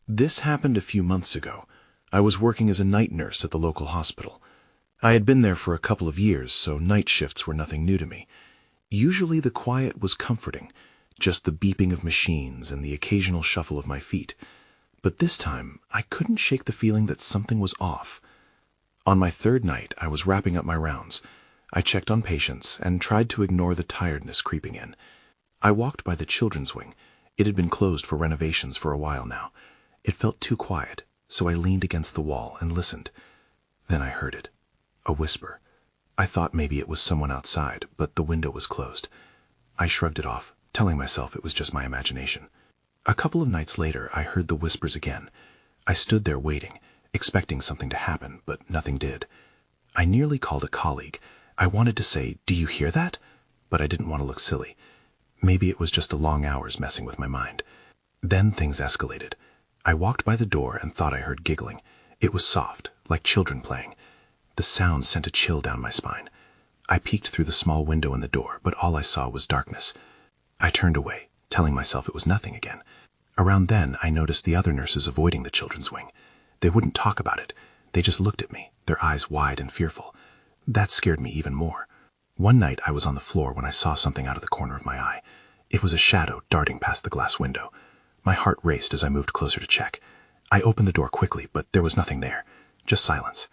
This happened a few months ago. I was working as a night nurse at the local hospital. I had been there for a couple of years, so night shifts were nothing new to me. Usually the quiet was comforting, just the beeping of machines and the occasional shuffle of my feet. But this time, I couldn't shake the feeling that something was off. On my third night, I was wrapping up my rounds. I checked on patients and tried to ignore the tiredness creeping in. I walked by the children's wing. It had been closed for renovations for a while now. It felt too quiet, so I leaned against the wall and listened. Then I heard it. A whisper. I thought maybe it was someone outside, but the window was closed. I shrugged it off, telling myself it was just my imagination. A couple of nights later, I heard the whispers again. I stood there waiting, expecting something to happen, but nothing did. I nearly called a colleague. I wanted to say, "Do you hear that?" But I didn't want to look silly. Maybe it was just the long hours messing with my mind. Then things escalated. I walked by the door and thought I heard giggling. It was soft, like children playing. The sound sent a chill down my spine. I peeked through the small window in the door, but all I saw was darkness. I turned away, telling myself it was nothing again. Around then, I noticed the other nurses avoiding the children's wing. They wouldn't talk about it. They just looked at me, their eyes wide and fearful. That scared me even more. One night, I was on the floor when I saw something out of the corner of my eye. It was a shadow darting past the glass window. My heart raced as I moved closer to check. I opened the door quickly, but there was nothing there. Just silence.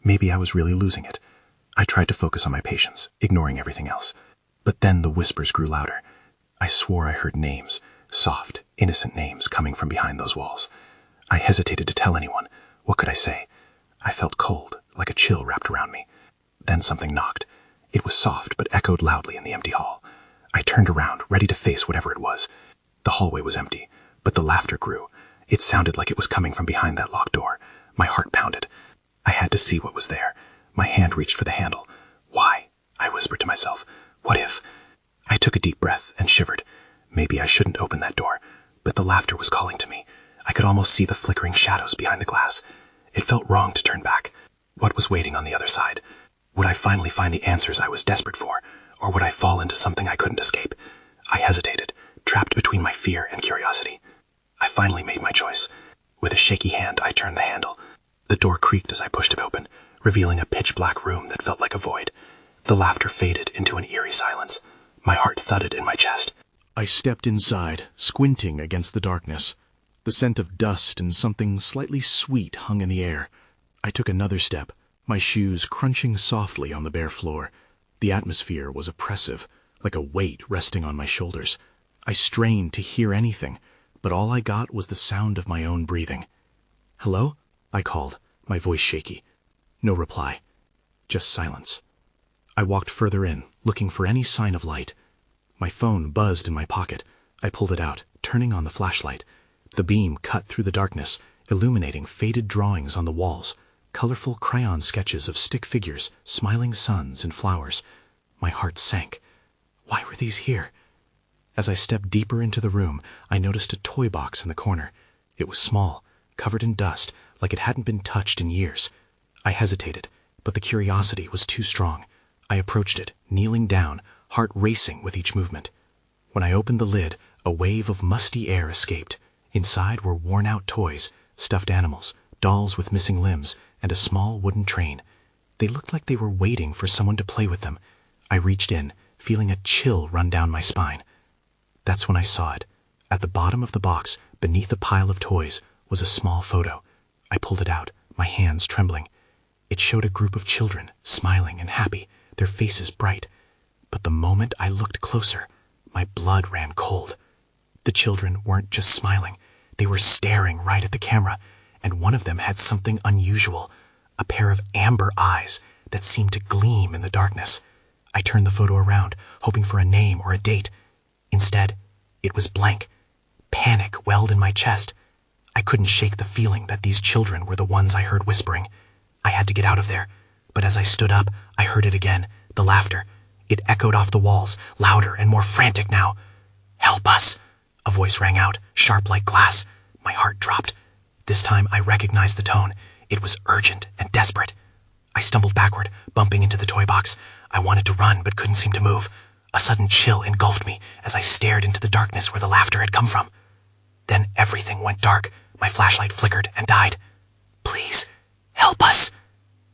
Maybe I was really losing it. I tried to focus on my patients, ignoring everything else. But then the whispers grew louder. I swore I heard names, soft, innocent names coming from behind those walls. I hesitated to tell anyone. What could I say? I felt cold, like a chill wrapped around me. Then something knocked. It was soft, but echoed loudly in the empty hall. I turned around, ready to face whatever it was. The hallway was empty, but the laughter grew. It sounded like it was coming from behind that locked door. My heart pounded. I had to see what was there. My hand reached for the handle. Why? I whispered to myself. What if? I took a deep breath and shivered. Maybe I shouldn't open that door, but the laughter was calling to me. I could almost see the flickering shadows behind the glass. It felt wrong to turn back. What was waiting on the other side? Would I finally find the answers I was desperate for, or would I fall into something I couldn't escape? I hesitated, trapped between my fear and curiosity. I finally made my choice. With a shaky hand, I turned the handle. The door creaked as I pushed it open, revealing a pitch-black room that felt like a void. The laughter faded into an eerie silence. My heart thudded in my chest. I stepped inside, squinting against the darkness. The scent of dust and something slightly sweet hung in the air. I took another step, my shoes crunching softly on the bare floor. The atmosphere was oppressive, like a weight resting on my shoulders. I strained to hear anything, but all I got was the sound of my own breathing. "Hello?" I called, my voice shaky. No reply. Just silence. I walked further in, looking for any sign of light. My phone buzzed in my pocket. I pulled it out, turning on the flashlight. The beam cut through the darkness, illuminating faded drawings on the walls, colorful crayon sketches of stick figures, smiling suns and flowers. My heart sank. Why were these here? As I stepped deeper into the room, I noticed a toy box in the corner. It was small, covered in dust, like it hadn't been touched in years. I hesitated, but the curiosity was too strong. I approached it, kneeling down, heart racing with each movement. When I opened the lid, a wave of musty air escaped. Inside were worn-out toys, stuffed animals, dolls with missing limbs, and a small wooden train. They looked like they were waiting for someone to play with them. I reached in, feeling a chill run down my spine. That's when I saw it. At the bottom of the box, beneath a pile of toys, was a small photo. I pulled it out, my hands trembling. It showed a group of children, smiling and happy, their faces bright. But the moment I looked closer, my blood ran cold. The children weren't just smiling. They were staring right at the camera, and one of them had something unusual, a pair of amber eyes that seemed to gleam in the darkness. I turned the photo around, hoping for a name or a date. Instead, it was blank. Panic welled in my chest. I couldn't shake the feeling that these children were the ones I heard whispering. I had to get out of there, but as I stood up, I heard it again, the laughter. It echoed off the walls, louder and more frantic now. "Help us!" A voice rang out, sharp like glass. My heart dropped. This time I recognized the tone. It was urgent and desperate. I stumbled backward, bumping into the toy box. I wanted to run, but couldn't seem to move. A sudden chill engulfed me as I stared into the darkness where the laughter had come from. Then everything went dark. My flashlight flickered and died. "Please, help us."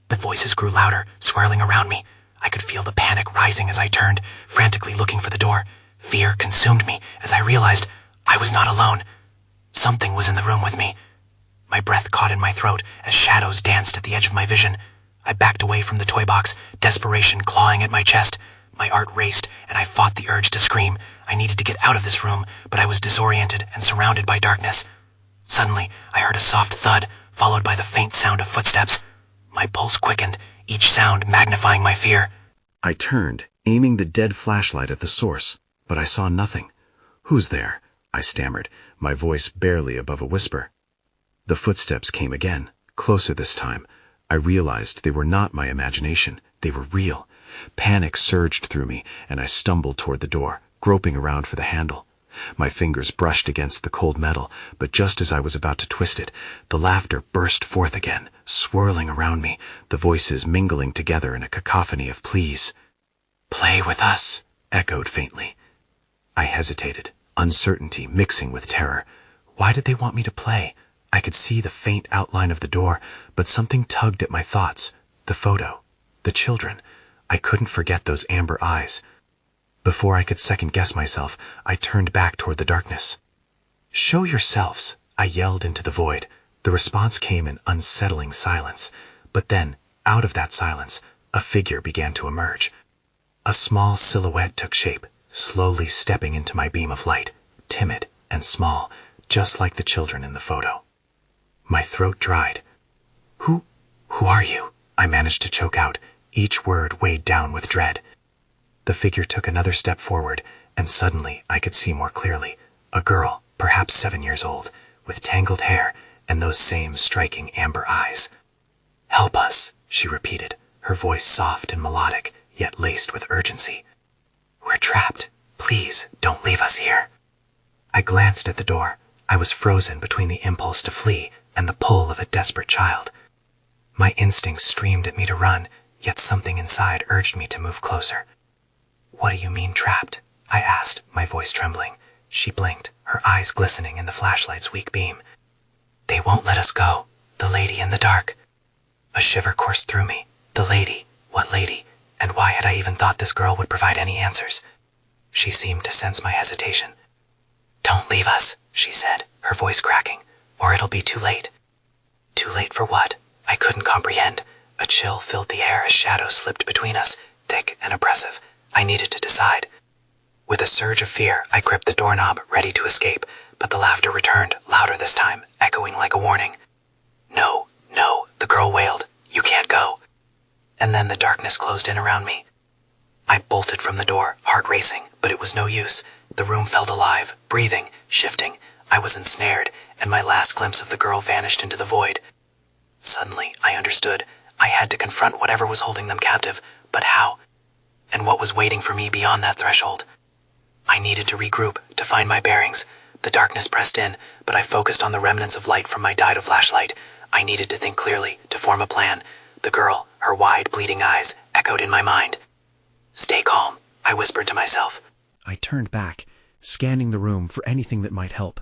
The voices grew louder, swirling around me. I could feel the panic rising as I turned, frantically looking for the door. Fear consumed me as I realized I was not alone. Something was in the room with me. My breath caught in my throat as shadows danced at the edge of my vision. I backed away from the toy box, desperation clawing at my chest. My heart raced, and I fought the urge to scream. I needed to get out of this room, but I was disoriented and surrounded by darkness. Suddenly, I heard a soft thud, followed by the faint sound of footsteps. My pulse quickened, each sound magnifying my fear. I turned, aiming the dead flashlight at the source, but I saw nothing. "Who's there?" I stammered, my voice barely above a whisper. The footsteps came again, closer this time. I realized they were not my imagination. They were real. Panic surged through me, and I stumbled toward the door, groping around for the handle. My fingers brushed against the cold metal, but just as I was about to twist it, the laughter burst forth again, swirling around me, the voices mingling together in a cacophony of pleas. "Play with us," echoed faintly. I hesitated, uncertainty mixing with terror. Why did they want me to play? I could see the faint outline of the door, but something tugged at my thoughts. The photo. The children. I couldn't forget those amber eyes. Before I could second-guess myself, I turned back toward the darkness. "Show yourselves," I yelled into the void. The response came in unsettling silence. But then, out of that silence, a figure began to emerge. A small silhouette took shape, slowly stepping into my beam of light, timid and small, just like the children in the photo. My throat dried. Who are you?" I managed to choke out, each word weighed down with dread. The figure took another step forward, and suddenly I could see more clearly. A girl, perhaps 7 years old, with tangled hair and those same striking amber eyes. "Help us," she repeated, her voice soft and melodic, yet laced with urgency. "We're trapped. Please, don't leave us here." I glanced at the door. I was frozen between the impulse to flee and the pull of a desperate child. My instincts streamed at me to run, yet something inside urged me to move closer. "What do you mean trapped?" I asked, my voice trembling. She blinked, her eyes glistening in the flashlight's weak beam. "They won't let us go. The lady in the dark." A shiver coursed through me. The lady? What lady? And why had I even thought this girl would provide any answers? She seemed to sense my hesitation. "Don't leave us," she said, her voice cracking, "or it'll be too late." Too late for what? I couldn't comprehend. A chill filled the air as shadows slipped between us, thick and oppressive. I needed to decide. With a surge of fear, I gripped the doorknob, ready to escape, but the laughter returned, louder this time, echoing like a warning. "No, no," the girl wailed. "You can't go." And then the darkness closed in around me. I bolted from the door, heart racing, but it was no use. The room felt alive, breathing, shifting. I was ensnared, and my last glimpse of the girl vanished into the void. Suddenly, I understood. I had to confront whatever was holding them captive, but how? And what was waiting for me beyond that threshold? I needed to regroup, to find my bearings. The darkness pressed in, but I focused on the remnants of light from my dyed flashlight. I needed to think clearly, to form a plan. The girl, her wide, bleeding eyes, echoed in my mind. "Stay calm," I whispered to myself. I turned back, scanning the room for anything that might help.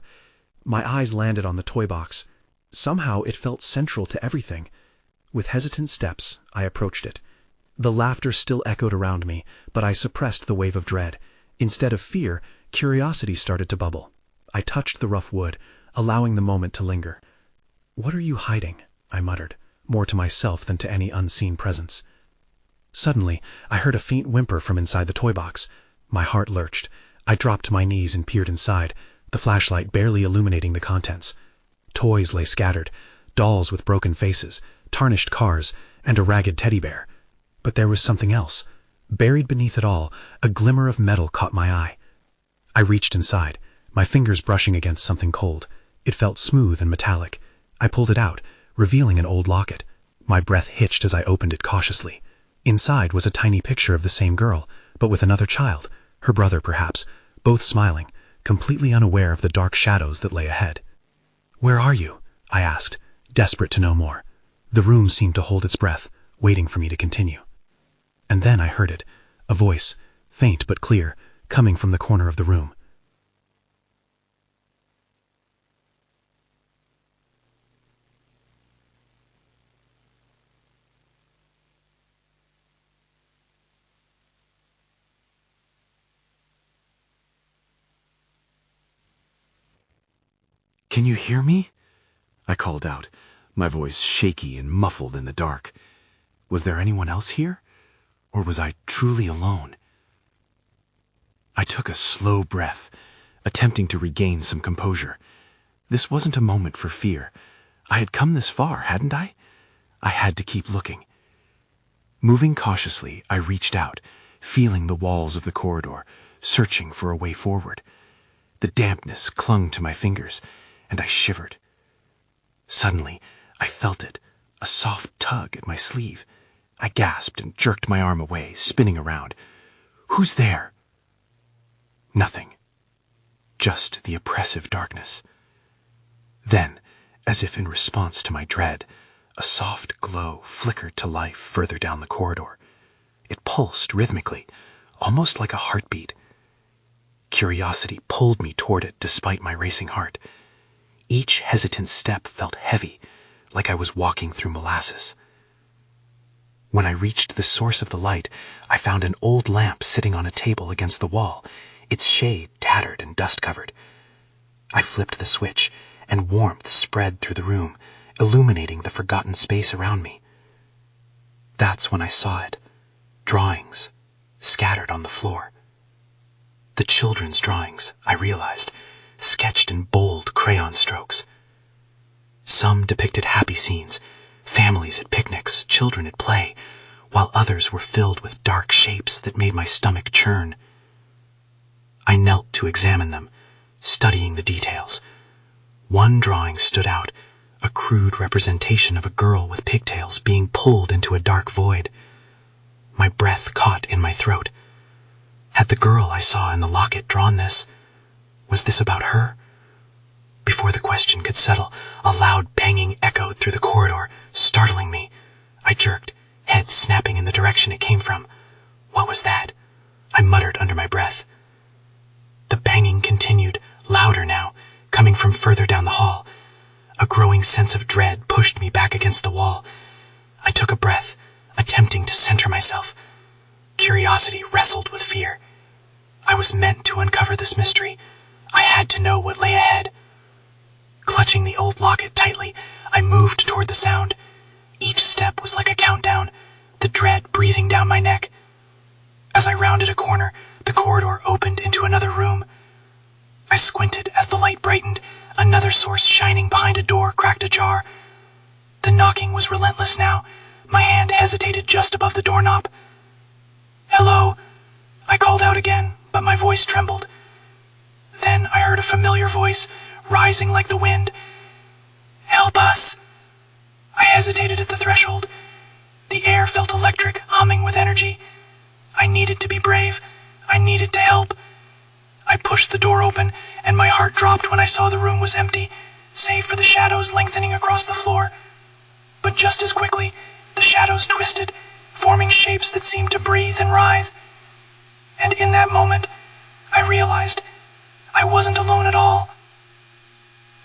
My eyes landed on the toy box. Somehow it felt central to everything. With hesitant steps, I approached it. The laughter still echoed around me, but I suppressed the wave of dread. Instead of fear, curiosity started to bubble. I touched the rough wood, allowing the moment to linger. "What are you hiding?" I muttered, more to myself than to any unseen presence. Suddenly, I heard a faint whimper from inside the toy box. My heart lurched. I dropped to my knees and peered inside, the flashlight barely illuminating the contents. Toys lay scattered, dolls with broken faces, tarnished cars, and a ragged teddy bear. But there was something else. Buried beneath it all, a glimmer of metal caught my eye. I reached inside, my fingers brushing against something cold. It felt smooth and metallic. I pulled it out, revealing an old locket. My breath hitched as I opened it cautiously. Inside was a tiny picture of the same girl, but with another child, her brother perhaps, both smiling, completely unaware of the dark shadows that lay ahead. "Where are you?" I asked, desperate to know more. The room seemed to hold its breath, waiting for me to continue. And then I heard it, a voice, faint but clear, coming from the corner of the room. "Can you hear me?" I called out, my voice shaky and muffled in the dark. Was there anyone else here? Or was I truly alone? I took a slow breath, attempting to regain some composure. This wasn't a moment for fear. I had come this far, hadn't I? I had to keep looking. Moving cautiously, I reached out, feeling the walls of the corridor, searching for a way forward. The dampness clung to my fingers, and I shivered. Suddenly, I felt it, a soft tug at my sleeve. I gasped and jerked my arm away, spinning around. "Who's there?" Nothing. Just the oppressive darkness. Then, as if in response to my dread, a soft glow flickered to life further down the corridor. It pulsed rhythmically, almost like a heartbeat. Curiosity pulled me toward it despite my racing heart. Each hesitant step felt heavy, like I was walking through molasses. When I reached the source of the light, I found an old lamp sitting on a table against the wall, its shade tattered and dust-covered. I flipped the switch, and warmth spread through the room, illuminating the forgotten space around me. That's when I saw it. Drawings, scattered on the floor. The children's drawings, I realized, sketched in bold crayon strokes. Some depicted happy scenes, families at picnics, children at play, while others were filled with dark shapes that made my stomach churn. I knelt to examine them, studying the details. One drawing stood out, a crude representation of a girl with pigtails being pulled into a dark void. My breath caught in my throat. Had the girl I saw in the locket drawn this? Was this about her? Before the question could settle, a loud banging echoed through the corridor, startling me. I jerked, head snapping in the direction it came from. What was that? I muttered under my breath. The banging continued, louder now, coming from further down the hall. A growing sense of dread pushed me back against the wall. I took a breath, attempting to center myself. Curiosity wrestled with fear. I was meant to uncover this mystery. I had to know what lay ahead. Clutching the old locket tightly, I moved toward the sound. Each step was like a countdown, the dread breathing down my neck. As I rounded a corner, the corridor opened into another room. I squinted as the light brightened. Another source shining behind a door cracked ajar. The knocking was relentless now. My hand hesitated just above the doorknob. "Hello," I called out again, but my voice trembled. Then I heard a familiar voice, rising like the wind. "Help us." I hesitated at the threshold. The air felt electric, humming with energy. I needed to be brave. I needed to help. I pushed the door open, and my heart dropped when I saw the room was empty, save for the shadows lengthening across the floor. But just as quickly, the shadows twisted, forming shapes that seemed to breathe and writhe. And in that moment, I realized I wasn't alone at all.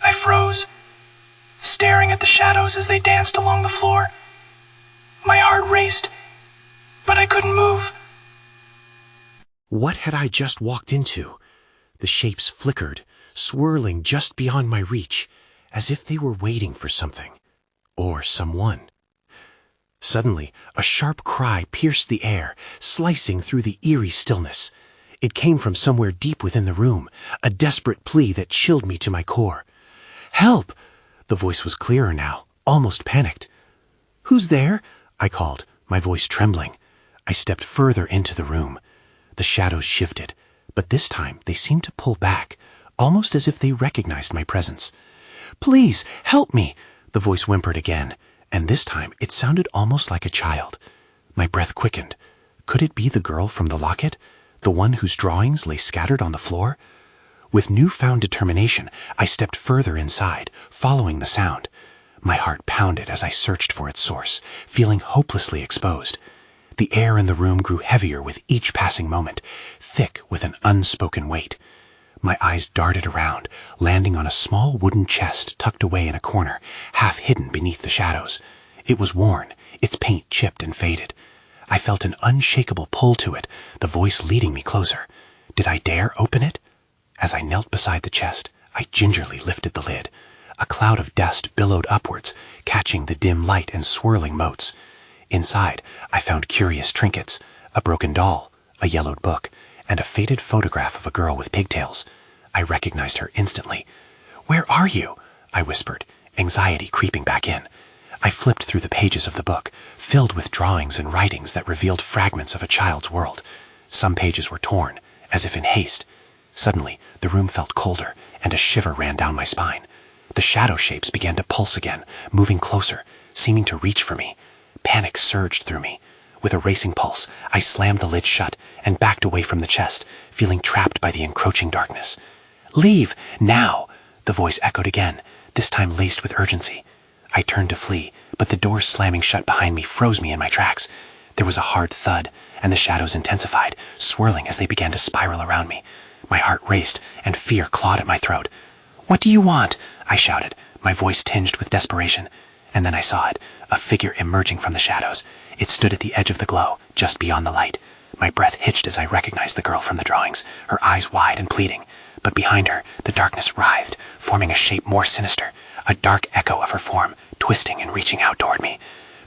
I froze, staring at the shadows as they danced along the floor. My heart raced, but I couldn't move. What had I just walked into? The shapes flickered, swirling just beyond my reach, as if they were waiting for something, or someone. Suddenly, a sharp cry pierced the air, slicing through the eerie stillness. It came from somewhere deep within the room, a desperate plea that chilled me to my core. "Help!" The voice was clearer now, almost panicked. "Who's there?" I called, my voice trembling. I stepped further into the room. The shadows shifted, but this time they seemed to pull back, almost as if they recognized my presence. "Please, help me!" The voice whimpered again, and this time it sounded almost like a child. My breath quickened. Could it be the girl from the locket? The one whose drawings lay scattered on the floor? With newfound determination, I stepped further inside, following the sound. My heart pounded as I searched for its source, feeling hopelessly exposed. The air in the room grew heavier with each passing moment, thick with an unspoken weight. My eyes darted around, landing on a small wooden chest tucked away in a corner, half hidden beneath the shadows. It was worn, its paint chipped and faded. I felt an unshakable pull to it, the voice leading me closer. Did I dare open it? As I knelt beside the chest, I gingerly lifted the lid. A cloud of dust billowed upwards, catching the dim light and swirling motes. Inside, I found curious trinkets, a broken doll, a yellowed book, and a faded photograph of a girl with pigtails. I recognized her instantly. "Where are you?" I whispered, anxiety creeping back in. I flipped through the pages of the book, filled with drawings and writings that revealed fragments of a child's world. Some pages were torn, as if in haste. Suddenly, the room felt colder, and a shiver ran down my spine. The shadow shapes began to pulse again, moving closer, seeming to reach for me. Panic surged through me. With a racing pulse, I slammed the lid shut and backed away from the chest, feeling trapped by the encroaching darkness. "Leave, now!" the voice echoed again, this time laced with urgency. I turned to flee, but the door slamming shut behind me froze me in my tracks. There was a hard thud, and the shadows intensified, swirling as they began to spiral around me. My heart raced, and fear clawed at my throat. "What do you want?" I shouted, my voice tinged with desperation. And then I saw it, a figure emerging from the shadows. It stood at the edge of the glow, just beyond the light. My breath hitched as I recognized the girl from the drawings, her eyes wide and pleading. But behind her, the darkness writhed, forming a shape more sinister, a dark echo of her form, twisting and reaching out toward me.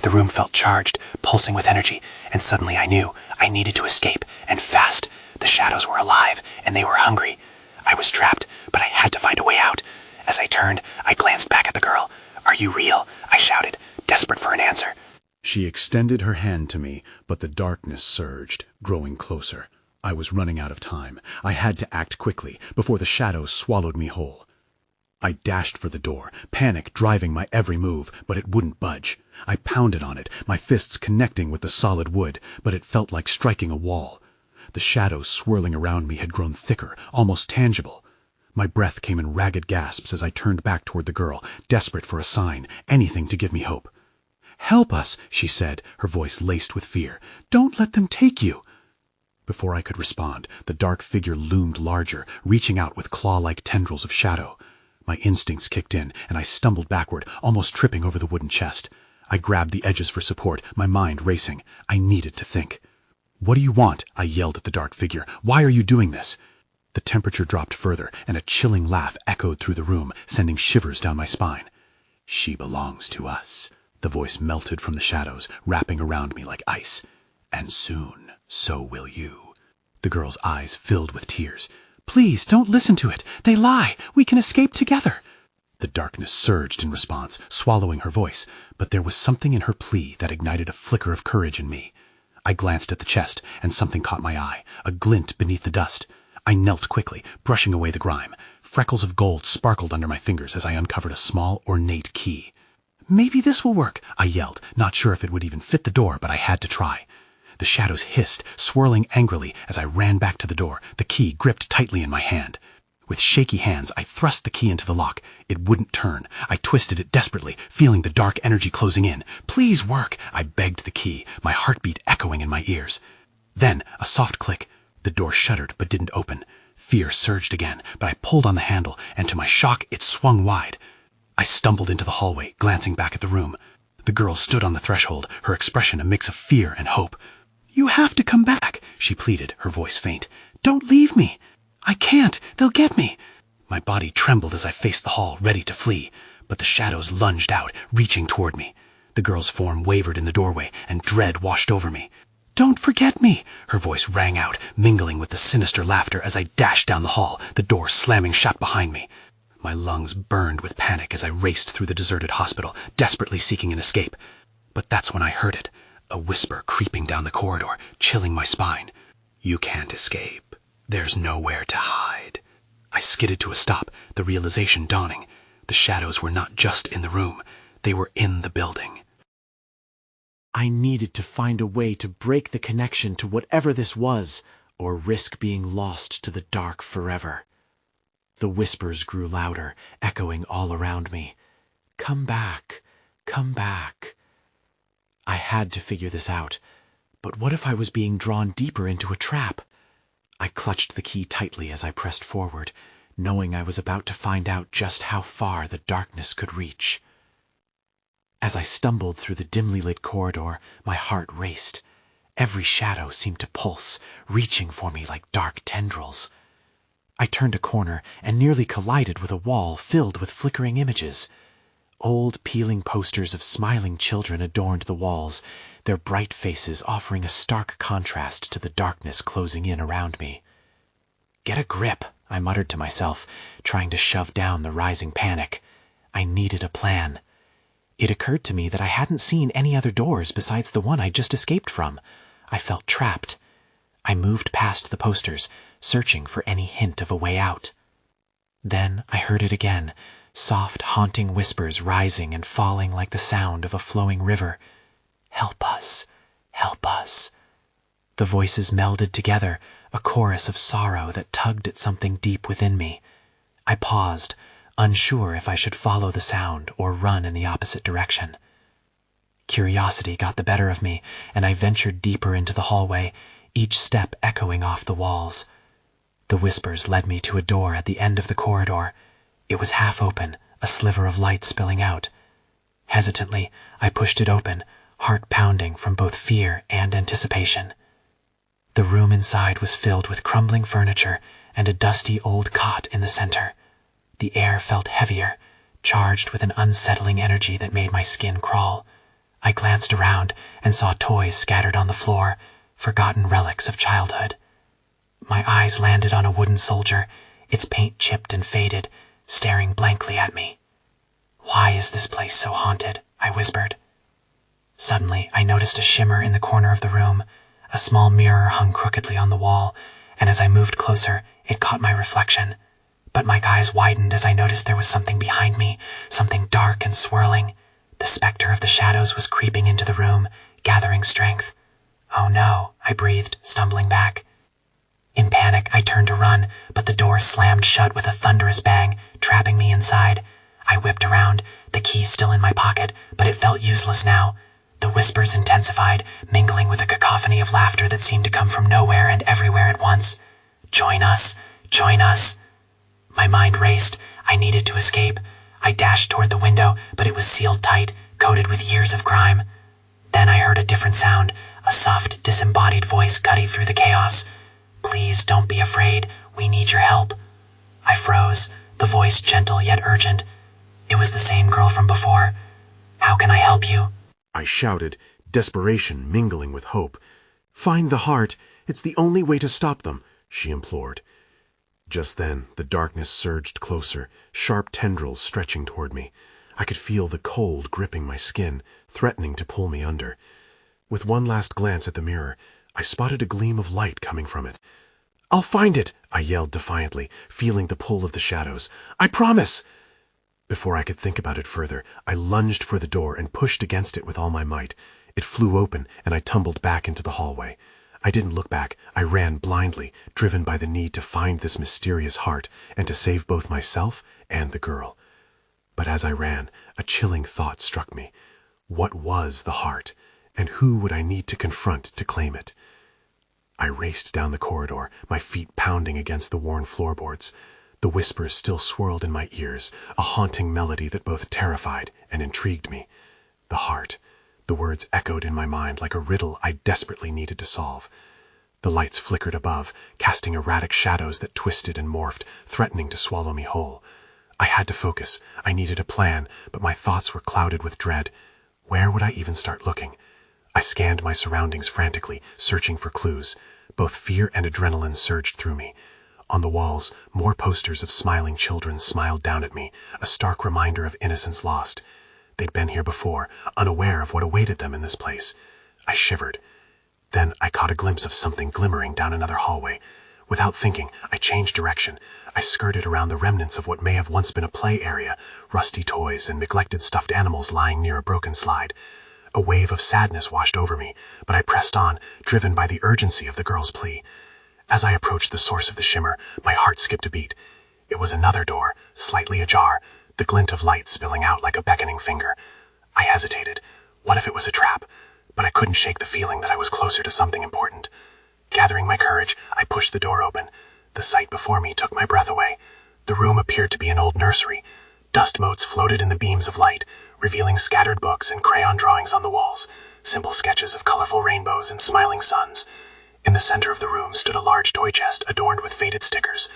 The room felt charged, pulsing with energy, and suddenly I knew I needed to escape, and fast. The shadows were alive, and they were hungry. I was trapped, but I had to find a way out. As I turned, I glanced back at the girl. "Are you real?" I shouted, desperate for an answer. She extended her hand to me, but the darkness surged, growing closer. I was running out of time. I had to act quickly, before the shadows swallowed me whole. I dashed for the door, panic driving my every move, but it wouldn't budge. I pounded on it, my fists connecting with the solid wood, but it felt like striking a wall. The shadows swirling around me had grown thicker, almost tangible. My breath came in ragged gasps as I turned back toward the girl, desperate for a sign, anything to give me hope. "Help us," she said, her voice laced with fear. "Don't let them take you." Before I could respond, the dark figure loomed larger, reaching out with claw-like tendrils of shadow. My instincts kicked in, and I stumbled backward, almost tripping over the wooden chest. I grabbed the edges for support, my mind racing. I needed to think. "What do you want?" I yelled at the dark figure. "Why are you doing this?" The temperature dropped further, and a chilling laugh echoed through the room, sending shivers down my spine. "She belongs to us." The voice melted from the shadows, wrapping around me like ice. "And soon, so will you." The girl's eyes filled with tears. "Please, don't listen to it. They lie. We can escape together." The darkness surged in response, swallowing her voice, but there was something in her plea that ignited a flicker of courage in me. I glanced at the chest, and something caught my eye, a glint beneath the dust. I knelt quickly, brushing away the grime. Freckles of gold sparkled under my fingers as I uncovered a small, ornate key. "Maybe this will work," I yelled, not sure if it would even fit the door, but I had to try. The shadows hissed, swirling angrily as I ran back to the door, the key gripped tightly in my hand. With shaky hands, I thrust the key into the lock. It wouldn't turn. I twisted it desperately, feeling the dark energy closing in. "Please work," I begged the key, my heartbeat echoing in my ears. Then, a soft click. The door shuddered but didn't open. Fear surged again, but I pulled on the handle, and to my shock, it swung wide. I stumbled into the hallway, glancing back at the room. The girl stood on the threshold, her expression a mix of fear and hope. "You have to come back," she pleaded, her voice faint. "Don't leave me." "I can't. They'll get me." My body trembled as I faced the hall, ready to flee, but the shadows lunged out, reaching toward me. The girl's form wavered in the doorway, and dread washed over me. "Don't forget me," her voice rang out, mingling with the sinister laughter as I dashed down the hall, the door slamming shut behind me. My lungs burned with panic as I raced through the deserted hospital, desperately seeking an escape. But that's when I heard it, a whisper creeping down the corridor, chilling my spine. "You can't escape. There's nowhere to hide." I skidded to a stop, the realization dawning. The shadows were not just in the room, they were in the building. I needed to find a way to break the connection to whatever this was, or risk being lost to the dark forever. The whispers grew louder, echoing all around me. "Come back, come back." I had to figure this out, but what if I was being drawn deeper into a trap? I clutched the key tightly as I pressed forward, knowing I was about to find out just how far the darkness could reach. As I stumbled through the dimly lit corridor, my heart raced. Every shadow seemed to pulse, reaching for me like dark tendrils. I turned a corner and nearly collided with a wall filled with flickering images. Old, peeling posters of smiling children adorned the walls, their bright faces offering a stark contrast to the darkness closing in around me. "Get a grip," I muttered to myself, trying to shove down the rising panic. I needed a plan. It occurred to me that I hadn't seen any other doors besides the one I'd just escaped from. I felt trapped. I moved past the posters, searching for any hint of a way out. Then I heard it again, soft, haunting whispers rising and falling like the sound of a flowing river. "Help us! Help us!" The voices melded together, a chorus of sorrow that tugged at something deep within me. I paused, unsure if I should follow the sound or run in the opposite direction. Curiosity got the better of me, and I ventured deeper into the hallway, each step echoing off the walls. The whispers led me to a door at the end of the corridor. It was half open, a sliver of light spilling out. Hesitantly, I pushed it open, heart pounding from both fear and anticipation. The room inside was filled with crumbling furniture and a dusty old cot in the center. The air felt heavier, charged with an unsettling energy that made my skin crawl. I glanced around and saw toys scattered on the floor, forgotten relics of childhood. My eyes landed on a wooden soldier, its paint chipped and faded, staring blankly at me. "Why is this place so haunted?" I whispered. Suddenly, I noticed a shimmer in the corner of the room. A small mirror hung crookedly on the wall, and as I moved closer, it caught my reflection. But my eyes widened as I noticed there was something behind me, something dark and swirling. The specter of the shadows was creeping into the room, gathering strength. "Oh no," I breathed, stumbling back. In panic, I turned to run, but the door slammed shut with a thunderous bang, trapping me inside. I whipped around, the key still in my pocket, but it felt useless now. The whispers intensified, mingling with a cacophony of laughter that seemed to come from nowhere and everywhere at once. "Join us! Join us!" My mind raced. I needed to escape. I dashed toward the window, but it was sealed tight, coated with years of crime. Then I heard a different sound, a soft, disembodied voice cutting through the chaos. "Please don't be afraid. We need your help." I froze, the voice gentle yet urgent. It was the same girl from before. "How can I help you?" I shouted, desperation mingling with hope. "Find the heart. It's the only way to stop them," she implored. Just then, the darkness surged closer, sharp tendrils stretching toward me. I could feel the cold gripping my skin, threatening to pull me under. With one last glance at the mirror, I spotted a gleam of light coming from it. "I'll find it," I yelled defiantly, feeling the pull of the shadows. "I promise!" Before I could think about it further, I lunged for the door and pushed against it with all my might. It flew open, and I tumbled back into the hallway. I didn't look back. I ran blindly, driven by the need to find this mysterious heart and to save both myself and the girl. But as I ran, a chilling thought struck me. What was the heart, and who would I need to confront to claim it? I raced down the corridor, my feet pounding against the worn floorboards. The whispers still swirled in my ears, a haunting melody that both terrified and intrigued me. The heart. The words echoed in my mind like a riddle I desperately needed to solve. The lights flickered above, casting erratic shadows that twisted and morphed, threatening to swallow me whole. I had to focus. I needed a plan, but my thoughts were clouded with dread. Where would I even start looking? I scanned my surroundings frantically, searching for clues. Both fear and adrenaline surged through me. On the walls, more posters of smiling children smiled down at me, a stark reminder of innocence lost. They'd been here before, unaware of what awaited them in this place. I shivered. Then I caught a glimpse of something glimmering down another hallway. Without thinking, I changed direction. I skirted around the remnants of what may have once been a play area, rusty toys and neglected stuffed animals lying near a broken slide. A wave of sadness washed over me, but I pressed on, driven by the urgency of the girl's plea. As I approached the source of the shimmer, my heart skipped a beat. It was another door, slightly ajar, the glint of light spilling out like a beckoning finger. I hesitated. What if it was a trap? But I couldn't shake the feeling that I was closer to something important. Gathering my courage, I pushed the door open. The sight before me took my breath away. The room appeared to be an old nursery. Dust motes floated in the beams of light, revealing scattered books and crayon drawings on the walls, simple sketches of colorful rainbows and smiling suns. In the center of the room stood a large toy chest adorned with faded stickers.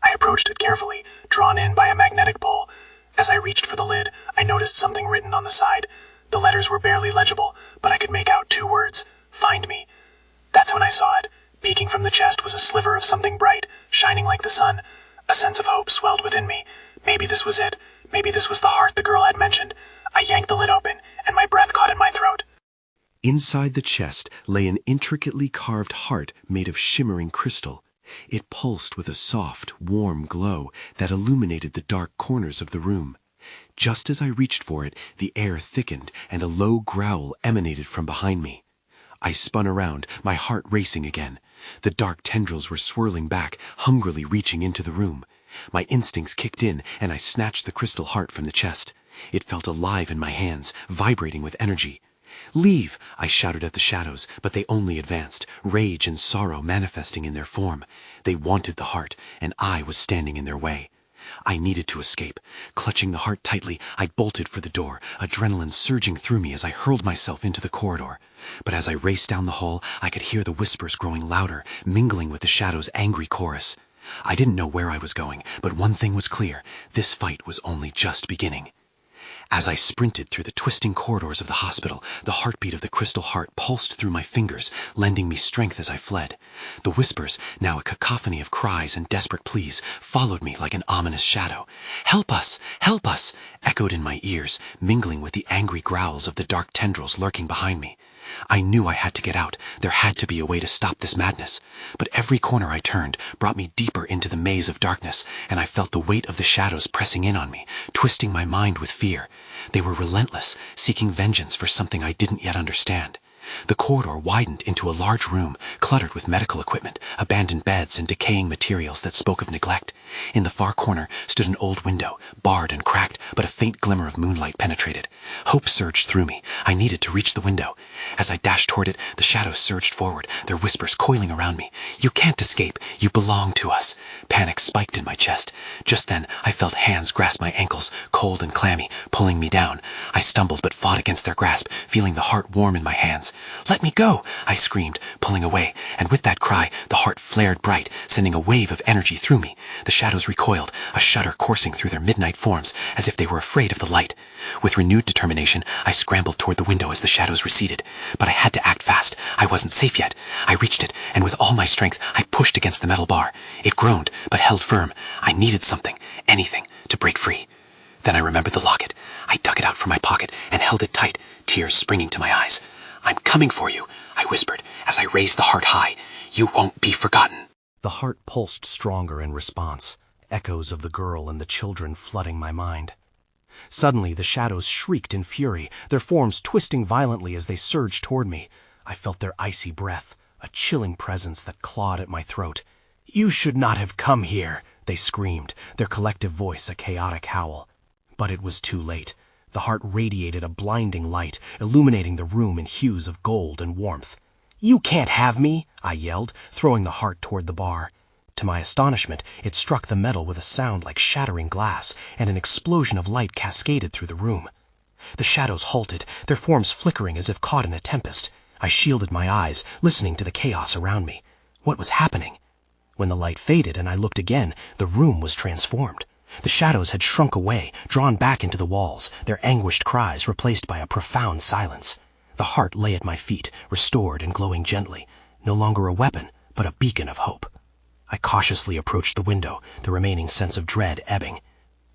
I approached it carefully, drawn in by a magnetic pull. As I reached for the lid, I noticed something written on the side. The letters were barely legible, but I could make out 2 words: "Find me." That's when I saw it. Peeking from the chest was a sliver of something bright, shining like the sun. A sense of hope swelled within me. Maybe this was it. Maybe this was the heart the girl had mentioned. I yanked the lid open, and my breath caught in my throat. Inside the chest lay an intricately carved heart made of shimmering crystal. It pulsed with a soft, warm glow that illuminated the dark corners of the room. Just as I reached for it, the air thickened and a low growl emanated from behind me. I spun around, my heart racing again. The dark tendrils were swirling back, hungrily reaching into the room. My instincts kicked in, and I snatched the crystal heart from the chest. It felt alive in my hands, vibrating with energy. "Leave!" I shouted at the shadows, but they only advanced, rage and sorrow manifesting in their form. They wanted the heart, and I was standing in their way. I needed to escape. Clutching the heart tightly, I bolted for the door, adrenaline surging through me as I hurled myself into the corridor. But as I raced down the hall, I could hear the whispers growing louder, mingling with the shadows' angry chorus. I didn't know where I was going, but one thing was clear: this fight was only just beginning. As I sprinted through the twisting corridors of the hospital, the heartbeat of the crystal heart pulsed through my fingers, lending me strength as I fled. The whispers, now a cacophony of cries and desperate pleas, followed me like an ominous shadow. "Help us! Help us!" echoed in my ears, mingling with the angry growls of the dark tendrils lurking behind me. I knew I had to get out. There had to be a way to stop this madness. But every corner I turned brought me deeper into the maze of darkness, and I felt the weight of the shadows pressing in on me, twisting my mind with fear. They were relentless, seeking vengeance for something I didn't yet understand. The corridor widened into a large room, cluttered with medical equipment, abandoned beds, and decaying materials that spoke of neglect. In the far corner stood an old window, barred and cracked, but a faint glimmer of moonlight penetrated. Hope surged through me. I needed to reach the window. As I dashed toward it, the shadows surged forward, their whispers coiling around me. "You can't escape. You belong to us." Panic spiked in my chest. Just then, I felt hands grasp my ankles, cold and clammy, pulling me down. I stumbled but fought against their grasp, feeling the heart warm in my hands. "Let me go!" I screamed, pulling away, and with that cry, the heart flared bright, sending a wave of energy through me. The shadows recoiled, a shudder coursing through their midnight forms, as if they were afraid of the light. With renewed determination, I scrambled toward the window as the shadows receded. But I had to act fast. I wasn't safe yet. I reached it, and with all my strength, I pushed against the metal bar. It groaned, but held firm. I needed something, anything, to break free. Then I remembered the locket. I dug it out from my pocket and held it tight, tears springing to my eyes. "I'm coming for you," I whispered as I raised the heart high. "You won't be forgotten." The heart pulsed stronger in response, echoes of the girl and the children flooding my mind. Suddenly, the shadows shrieked in fury, their forms twisting violently as they surged toward me. I felt their icy breath, a chilling presence that clawed at my throat. "You should not have come here," they screamed, their collective voice a chaotic howl. But it was too late. The heart radiated a blinding light, illuminating the room in hues of gold and warmth. "You can't have me," I yelled, throwing the heart toward the bar. To my astonishment, it struck the metal with a sound like shattering glass, and an explosion of light cascaded through the room. The shadows halted, their forms flickering as if caught in a tempest. I shielded my eyes, listening to the chaos around me. What was happening? When the light faded and I looked again, the room was transformed. The shadows had shrunk away, drawn back into the walls, their anguished cries replaced by a profound silence. The heart lay at my feet, restored and glowing gently, no longer a weapon, but a beacon of hope. I cautiously approached the window, the remaining sense of dread ebbing.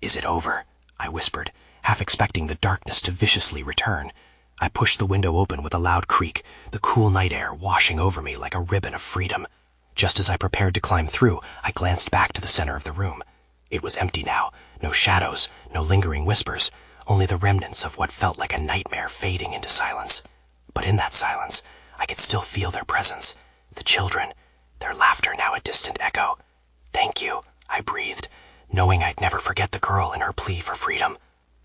"Is it over?" I whispered, half expecting the darkness to viciously return. I pushed the window open with a loud creak, the cool night air washing over me like a ribbon of freedom. Just as I prepared to climb through, I glanced back to the center of the room. It was empty now, no shadows, no lingering whispers, only the remnants of what felt like a nightmare fading into silence. But in that silence, I could still feel their presence, the children, their laughter now a distant echo. "Thank you," I breathed, knowing I'd never forget the girl and her plea for freedom.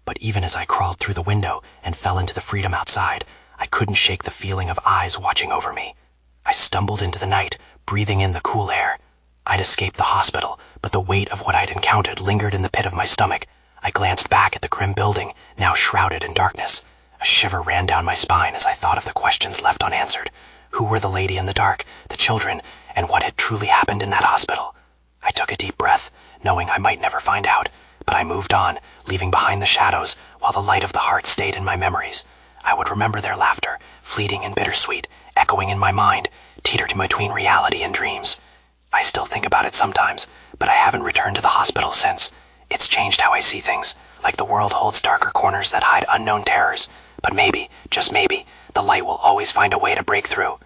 But even as I crawled through the window and fell into the freedom outside, I couldn't shake the feeling of eyes watching over me. I stumbled into the night, breathing in the cool air. I'd escaped the hospital, but the weight of what I'd encountered lingered in the pit of my stomach. I glanced back at the grim building, now shrouded in darkness. A shiver ran down my spine as I thought of the questions left unanswered. Who were the lady in the dark, the children, and what had truly happened in that hospital? I took a deep breath, knowing I might never find out, but I moved on, leaving behind the shadows, while the light of the heart stayed in my memories. I would remember their laughter, fleeting and bittersweet, echoing in my mind, teetering between reality and dreams. I still think about it sometimes, but I haven't returned to the hospital since. It's changed how I see things, like the world holds darker corners that hide unknown terrors. But maybe, just maybe, the light will always find a way to break through.